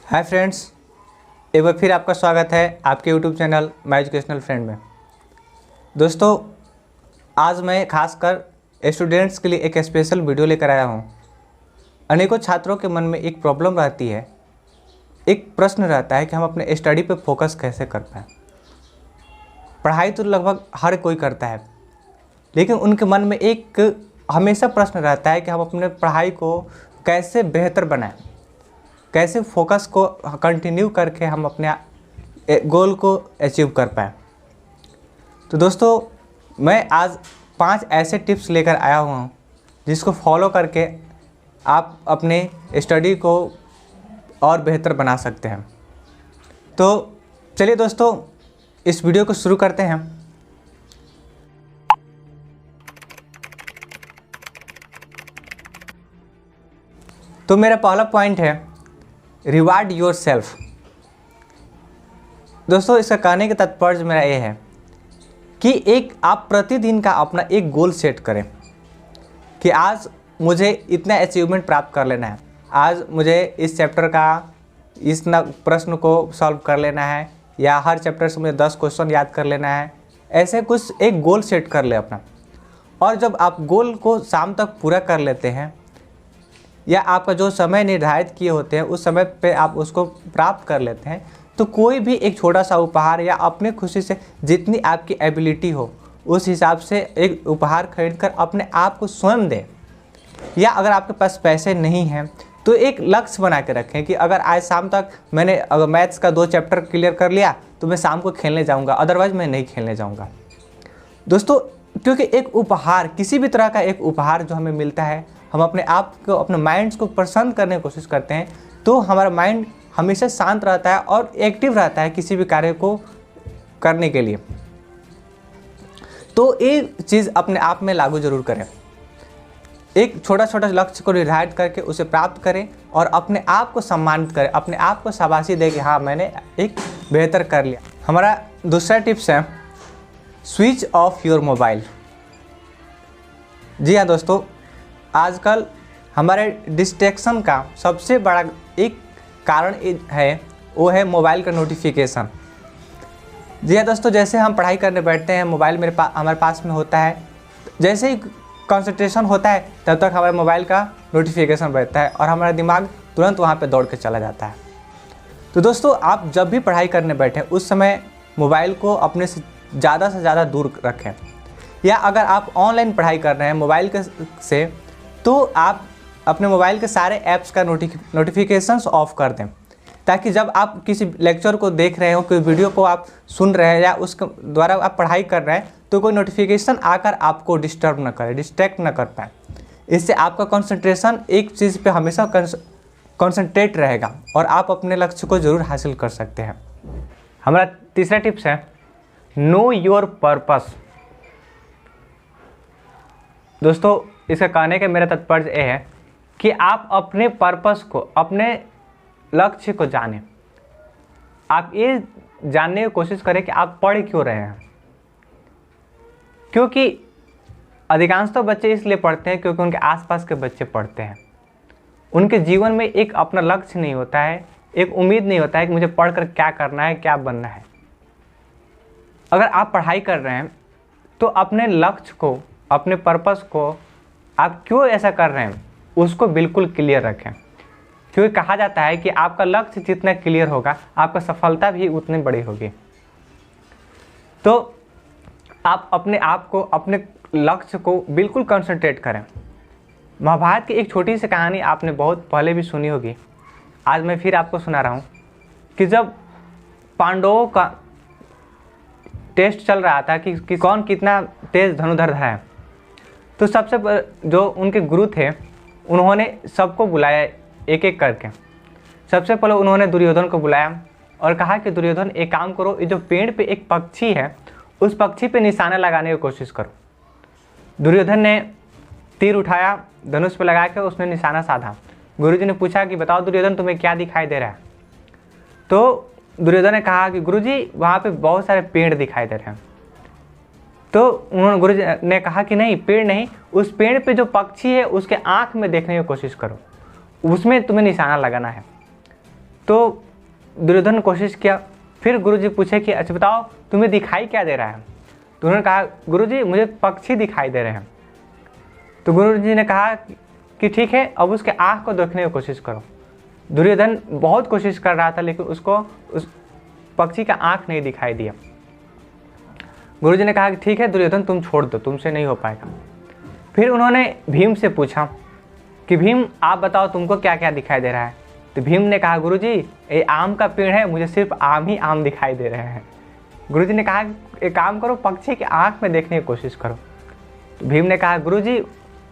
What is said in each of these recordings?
Hi friends, एक बार फिर आपका स्वागत है आपके YouTube channel my educational friend में। दोस्तों, आज मैं खासकर स्टूडेंट्स के लिए एक स्पेशल वीडियो लेकर आया हूँ। अनेकों छात्रों के मन में एक प्रॉब्लम रहती है, एक प्रश्न रहता है कि हम अपने स्टडी पे फोकस कैसे कर पाएँ। पढ़ाई तो लगभग हर कोई करता है, लेकिन उनके मन में एक हमेशा प्रश्न रहता है कि हम अपने पढ़ाई को कैसे बेहतर बनाएं, कैसे फोकस को कंटिन्यू करके हम अपने गोल को अचीव कर पाएँ। तो दोस्तों, मैं आज 5 ऐसे टिप्स लेकर आया हुआ हूँ जिसको फॉलो करके आप अपने स्टडी को और बेहतर बना सकते हैं। तो चलिए दोस्तों, इस वीडियो को शुरू करते हैं। तो मेरा पहला पॉइंट है रिवार्ड योर सेल्फ। दोस्तों, इसका कहने का तात्पर्य मेरा ये है कि एक आप प्रतिदिन का अपना एक गोल सेट करें कि आज मुझे इतना अचीवमेंट प्राप्त कर लेना है, आज मुझे इस चैप्टर का इस प्रश्न को सॉल्व कर लेना है, या हर चैप्टर से मुझे 10 क्वेश्चन याद कर लेना है। ऐसे कुछ एक गोल सेट कर ले अपना, और जब आप गोल को शाम तक पूरा कर लेते हैं या आपका जो समय निर्धारित किए होते हैं उस समय पे आप उसको प्राप्त कर लेते हैं, तो कोई भी एक छोटा सा उपहार या अपने खुशी से जितनी आपकी एबिलिटी हो उस हिसाब से एक उपहार खरीदकर अपने आप को स्वयं दें। या अगर आपके पास पैसे नहीं हैं तो एक लक्ष्य बना के रखें कि अगर आज शाम तक मैंने अगर मैथ्स का 2 चैप्टर क्लियर कर लिया तो मैं शाम को खेलने जाऊँगा, अदरवाइज़ मैं नहीं खेलने जाऊँगा। दोस्तों, क्योंकि एक उपहार, किसी भी तरह का एक उपहार जो हमें मिलता है, हम अपने आप को, अपने माइंड्स को प्रसन्न करने की कोशिश करते हैं तो हमारा माइंड हमेशा शांत रहता है और एक्टिव रहता है किसी भी कार्य को करने के लिए। तो ये चीज़ अपने आप में लागू जरूर करें। एक छोटा छोटा लक्ष्य को निर्धारित करके उसे प्राप्त करें और अपने आप को सम्मानित करें, अपने आप को शाबाशी दें कि हाँ, मैंने एक बेहतर कर लिया। हमारा दूसरा टिप्स है स्विच ऑफ योर मोबाइल। जी हाँ दोस्तों, आजकल हमारे डिस्ट्रैक्शन का सबसे बड़ा एक कारण है, वो है मोबाइल का नोटिफिकेशन। जी हाँ दोस्तों, जैसे हम पढ़ाई करने बैठते हैं, मोबाइल हमारे पास में होता है, जैसे ही कंसंट्रेशन होता है तब तक हमारे मोबाइल का नोटिफिकेशन बजता है और हमारा दिमाग तुरंत वहाँ पे दौड़ के चला जाता है। तो दोस्तों, आप जब भी पढ़ाई करने बैठें उस समय मोबाइल को अपने से ज़्यादा दूर रखें, या अगर आप ऑनलाइन पढ़ाई कर रहे हैं मोबाइल से तो आप अपने मोबाइल के सारे ऐप्स का नोटिफिकेशंस ऑफ कर दें, ताकि जब आप किसी लेक्चर को देख रहे हो, कोई वीडियो को आप सुन रहे हैं या उसके द्वारा आप पढ़ाई कर रहे हैं तो कोई नोटिफिकेशन आकर आपको डिस्टर्ब न करे, डिस्ट्रैक्ट न कर पाए। इससे आपका कंसंट्रेशन एक चीज़ पे हमेशा कंसंट्रेट रहेगा और आप अपने लक्ष्य को ज़रूर हासिल कर सकते हैं। हमारा तीसरा टिप्स है नो योर पर्पस। दोस्तों, इसका कहने का मेरा तात्पर्य ये है कि आप अपने पर्पस को, अपने लक्ष्य को जानें। आप ये जानने की कोशिश करें कि आप पढ़ क्यों रहे हैं। क्योंकि अधिकांश तो बच्चे इसलिए पढ़ते हैं क्योंकि उनके आसपास के बच्चे पढ़ते हैं। उनके जीवन में एक अपना लक्ष्य नहीं होता है, एक उम्मीद नहीं होता है कि मुझे पढ़कर क्या करना है, क्या बनना है। अगर आप पढ़ाई कर रहे हैं तो अपने लक्ष्य को, अपने पर्पस को, आप क्यों ऐसा कर रहे हैं उसको बिल्कुल क्लियर रखें। क्योंकि कहा जाता है कि आपका लक्ष्य जितना क्लियर होगा आपका सफलता भी उतनी बड़ी होगी। तो आप अपने आप को, अपने लक्ष्य को बिल्कुल कंसंट्रेट करें। महाभारत की एक छोटी सी कहानी आपने बहुत पहले भी सुनी होगी, आज मैं फिर आपको सुना रहा हूँ कि जब पांडवों का टेस्ट चल रहा था कि कौन कितना तेज धनुर्धर है, तो सबसे जो उनके गुरु थे उन्होंने सबको बुलाया एक एक करके। सबसे पहले उन्होंने दुर्योधन को बुलाया और कहा कि दुर्योधन, एक काम करो, ये जो पेड़ पे एक पक्षी है उस पक्षी पे निशाना लगाने की कोशिश करो। दुर्योधन ने तीर उठाया, धनुष पे लगा के उसने निशाना साधा। गुरुजी ने पूछा कि बताओ दुर्योधन, तुम्हें क्या दिखाई दे रहा है? तो दुर्योधन ने कहा कि गुरुजी, वहाँ पे बहुत सारे पेड़ दिखाई दे रहे हैं। तो उन्होंने गुरु ने कहा कि नहीं, पेड़ नहीं, उस पेड़ पे जो पक्षी है उसके आँख में देखने की कोशिश करो, उसमें तुम्हें निशाना लगाना है। तो दुर्योधन ने कोशिश किया। फिर गुरुजी पूछे कि अच्छा बताओ तुम्हें दिखाई क्या दे रहा है? तो उन्होंने कहा गुरुजी मुझे पक्षी दिखाई दे रहे हैं। तो गुरुजी ने कहा कि ठीक है, अब उसके आँख को देखने की कोशिश करो। दुर्योधन बहुत कोशिश कर रहा था लेकिन उसको उस पक्षी का आँख नहीं दिखाई दिया। गुरुजी ने कहा कि ठीक है दुर्योधन तुम छोड़ दो, तुमसे नहीं हो पाएगा। फिर उन्होंने भीम से पूछा कि भीम आप बताओ तुमको क्या क्या दिखाई दे रहा है? तो भीम ने कहा गुरुजी ये आम का पेड़ है, मुझे सिर्फ आम ही आम दिखाई दे रहे हैं। गुरुजी ने कहा एक काम करो, पक्षी की आँख में देखने की कोशिश करो। तो भीम ने कहा गुरुजी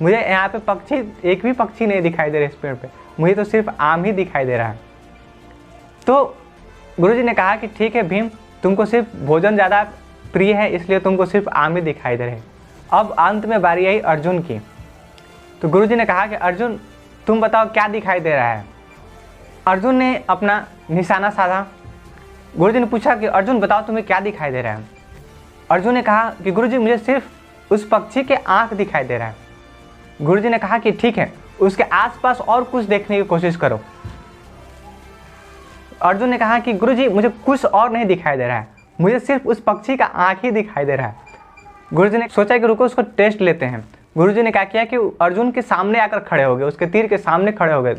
मुझे यहाँ पे पक्षी एक भी पक्षी नहीं दिखाई दे रहे इस पेड़ पे, मुझे तो सिर्फ आम ही दिखाई दे रहा है। तो गुरुजी ने कहा कि ठीक है भीम, तुमको सिर्फ भोजन ज़्यादा प्रिय है इसलिए तुमको सिर्फ आम ही दिखाई दे रहे। अब अंत में बारी आई अर्जुन की। तो गुरुजी ने कहा कि अर्जुन तुम बताओ क्या दिखाई दे रहा है? अर्जुन ने अपना निशाना साधा। गुरुजी ने पूछा कि अर्जुन बताओ तुम्हें क्या दिखाई दे रहा है? अर्जुन ने कहा कि गुरुजी मुझे सिर्फ उस पक्षी के आँख दिखाई दे रहा है। गुरुजी ने कहा कि ठीक है, उसके आसपास और कुछ देखने की कोशिश करो। अर्जुन ने कहा कि गुरुजी मुझे कुछ और नहीं दिखाई दे रहा है, मुझे सिर्फ उस पक्षी का आँख ही दिखाई दे रहा है। गुरुजी ने सोचा कि रुको उसको टेस्ट लेते हैं। गुरुजी ने क्या किया कि अर्जुन के सामने आकर खड़े हो गए, उसके तीर के सामने खड़े हो गए।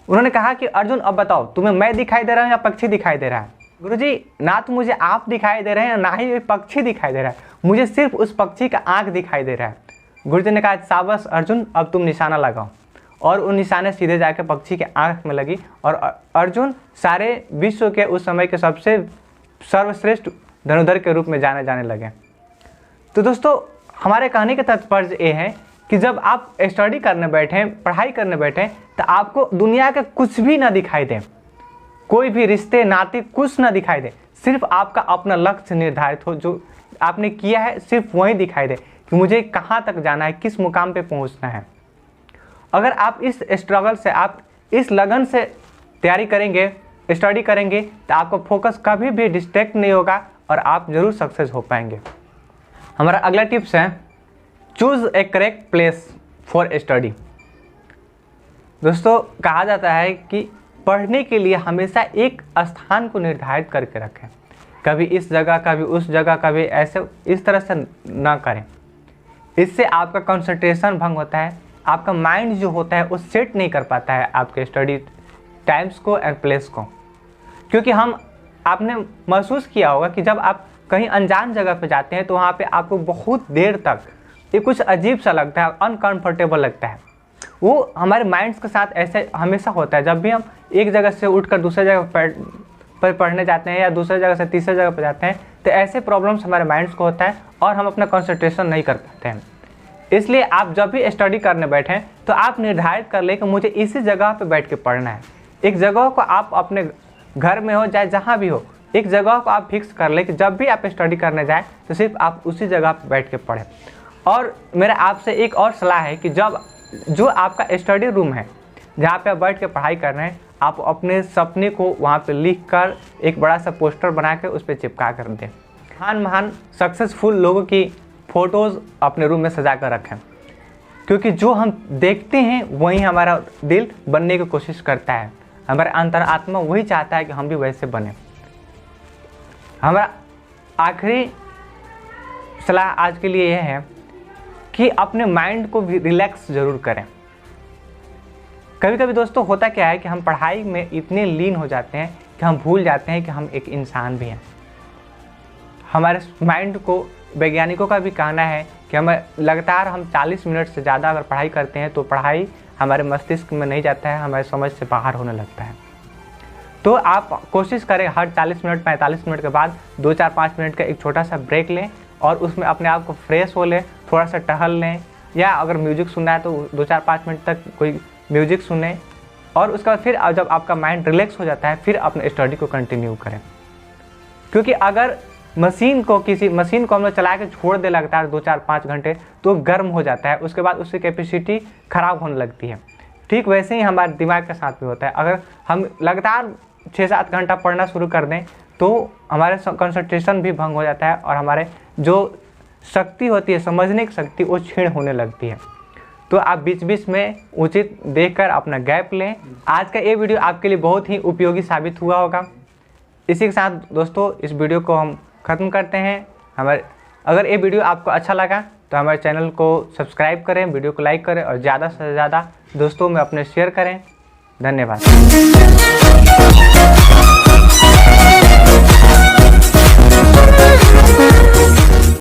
उन्होंने कहा कि अर्जुन अब बताओ तुम्हें मैं दिखाई दे रहा हूँ या पक्षी दिखाई दे रहा है? गुरुजी ना तो मुझे आप दिखाई दे रहे हैं ना ही पक्षी दिखाई दे रहा है, मुझे सिर्फ उस पक्षी का आँख दिखाई दे रहा है। गुरुजी ने कहा शाबाश अर्जुन, अब तुम निशाना लगाओ। और उन निशाने सीधे जाकर पक्षी के आँख में लगी और अर्जुन सारे विश्व के उस समय के सबसे सर्वश्रेष्ठ धनुर्धर के रूप में जाने लगे। तो दोस्तों हमारे कहने का तात्पर्य ये है कि जब आप स्टडी करने बैठें, पढ़ाई करने बैठें, तो आपको दुनिया के कुछ भी ना दिखाई दे, कोई भी रिश्ते नाते कुछ ना दिखाई दे, सिर्फ आपका अपना लक्ष्य निर्धारित हो, जो आपने किया है सिर्फ वही दिखाई दे कि मुझे कहाँ तक जाना है, किस मुकाम पे पहुँचना है। अगर आप इस स्ट्रगल से, आप इस लगन से तैयारी करेंगे, स्टडी करेंगे, तो आपका फोकस कभी भी डिस्ट्रैक्ट नहीं होगा और आप ज़रूर सक्सेस हो पाएंगे। हमारा अगला टिप्स है choose A correct place for study. दोस्तों कहा जाता है कि पढ़ने के लिए हमेशा एक स्थान को निर्धारित करके रखें, कभी इस जगह कभी उस जगह, कभी ऐसे इस तरह से ना करें। इससे आपका कंसंट्रेशन भंग होता है, आपका माइंड जो होता है वो सेट नहीं कर पाता है आपके स्टडी टाइम्स को एंड प्लेस को। क्योंकि आपने महसूस किया होगा कि जब आप कहीं अनजान जगह पे जाते हैं तो वहाँ पे आपको बहुत देर तक ये कुछ अजीब सा लगता है, अनकंफर्टेबल लगता है। वो हमारे माइंड्स के साथ ऐसे हमेशा होता है। जब भी हम एक जगह से उठकर दूसरे जगह पर पढ़ने जाते हैं या दूसरे जगह से तीसरे जगह पर जाते हैं तो ऐसे प्रॉब्लम्स हमारे माइंड्स को होता है और हम अपना कंसंट्रेशन नहीं कर पाते हैं। इसलिए आप जब भी स्टडी करने बैठें तो आप निर्धारित कर लें कि मुझे इसी जगह पे बैठ के पढ़ना है। एक जगह को आप अपने घर में हो चाहे जहाँ भी हो, एक जगह को आप फिक्स कर लें कि जब भी आप स्टडी करने जाएं तो सिर्फ आप उसी जगह पे बैठ के पढ़ें। और मेरा आपसे एक और सलाह है कि जो आपका स्टडी रूम है जहाँ पे आप बैठ के पढ़ाई कर रहे हैं, आप अपने सपने को वहाँ पे लिख कर एक बड़ा सा पोस्टर बना के उस पर चिपका कर दें। महान सक्सेसफुल लोगों की फ़ोटोज़ अपने रूम में सजा कर रखें, क्योंकि जो हम देखते हैं वही हमारा दिल बनने की कोशिश करता है, हमारा अंतरात्मा वही चाहता है कि हम भी वैसे बने। हमारा आखिरी सलाह आज के लिए यह है कि अपने माइंड को भी रिलैक्स ज़रूर करें। कभी कभी दोस्तों होता क्या है कि हम पढ़ाई में इतने लीन हो जाते हैं कि हम भूल जाते हैं कि हम एक इंसान भी हैं। हमारे माइंड को, वैज्ञानिकों का भी कहना है कि हमें लगातार हम 40 मिनट से ज़्यादा अगर पढ़ाई करते हैं तो पढ़ाई हमारे मस्तिष्क में नहीं जाता है, हमारे समझ से बाहर होने लगता है। तो आप कोशिश करें हर 40 मिनट 45 मिनट के बाद 2-4-5 मिनट का एक छोटा सा ब्रेक लें और उसमें अपने आप को फ्रेश हो लें, थोड़ा सा टहल लें, या अगर म्यूजिक सुनना है तो 2-4-5 मिनट तक कोई म्यूजिक सुनें। और उसके बाद फिर जब आपका माइंड रिलैक्स हो जाता है फिर अपने स्टडी को कंटिन्यू करें। क्योंकि अगर मशीन को हम लोग चला के छोड़ दे लगातार 2-4-5 घंटे तो गर्म हो जाता है, उसके बाद उसकी कैपेसिटी ख़राब होने लगती है। ठीक वैसे ही हमारे दिमाग के साथ भी होता है। अगर हम लगातार 6-7 घंटा पढ़ना शुरू कर दें तो हमारे कंसंट्रेशन भी भंग हो जाता है और हमारे जो शक्ति होती है, समझने की शक्ति, वो क्षीण होने लगती है। तो आप बीच बीच में उचित देखकर अपना गैप लें। आज का ये वीडियो आपके लिए बहुत ही उपयोगी साबित हुआ होगा। इसी के साथ दोस्तों इस वीडियो को हम ख़त्म करते हैं। अगर ये वीडियो आपको अच्छा लगा तो हमारे चैनल को सब्सक्राइब करें, वीडियो को लाइक करें और ज़्यादा से ज़्यादा दोस्तों में अपने शेयर करें। धन्यवाद।